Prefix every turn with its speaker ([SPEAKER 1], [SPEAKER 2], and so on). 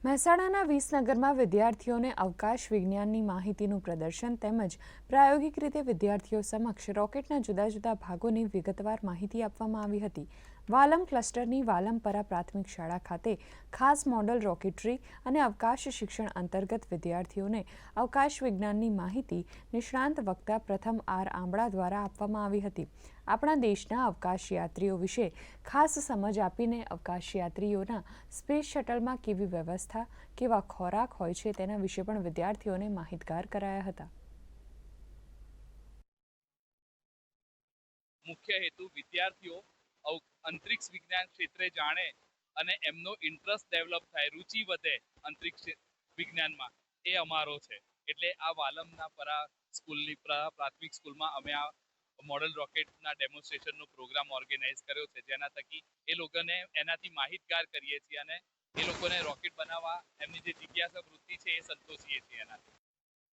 [SPEAKER 1] મહેસાણાના વિસનગરમાં વિદ્યાર્થીઓને અવકાશ વિજ્ઞાનની માહિતીનું પ્રદર્શન તેમજ પ્રાયોગિક રીતે વિદ્યાર્થીઓ સમક્ષ રોકેટના જુદા જુદા ભાગોની વિગતવાર માહિતી આપવામાં આવી હતી। વાલમ ક્લસ્ટરની વાલમપરા પ્રાથમિક શાળા ખાતે ખાસ મોડલ રોકેટરી અને અવકાશ શિક્ષણ અંતર્ગત વિદ્યાર્થીઓને અવકાશ વિજ્ઞાનની માહિતી નિષ્ણાંત વક્તા પ્રથમ આર આંબળા દ્વારા આપવામાં આવી હતી। આપણા દેશના અવકાશયાત્રીઓ વિશે ખાસ સમજ આપીને અવકાશયાત્રીઓના સ્પેસ શટલમાં કેવી વ્યવસ્થા, કેવા ખોરાક હોય છે તેના વિશે પણ વિદ્યાર્થીઓને માહિતગાર કરાયા હતા।
[SPEAKER 2] મુખ્ય હેતુ વિદ્યાર્થીઓ અંતરિક્ષ વિજ્ઞાન ક્ષેત્રે જાણે અને એમનો ઇન્ટરેસ્ટ ડેવલપ થાય, રુચિ વધે અંતરિક્ષ વિજ્ઞાનમાં, એ અમારો છે। એટલે આ વાલમના પરા સ્કૂલની પ્રાથમિક સ્કૂલમાં અમે આ મોડલ રોકેટના ડેમોન્સ્ટ્રેશનનો પ્રોગ્રામ ઓર્ગેનાઇઝ કર્યો છે, જેના થકી એ લોકોને એનાથી માહિતગાર કરીએ છીએ અને એ લોકોને રોકેટ બનાવવા એમની જે જિજ્ઞાસા વૃત્તિ છે એ સંતોષીએ છીએ એનાથી।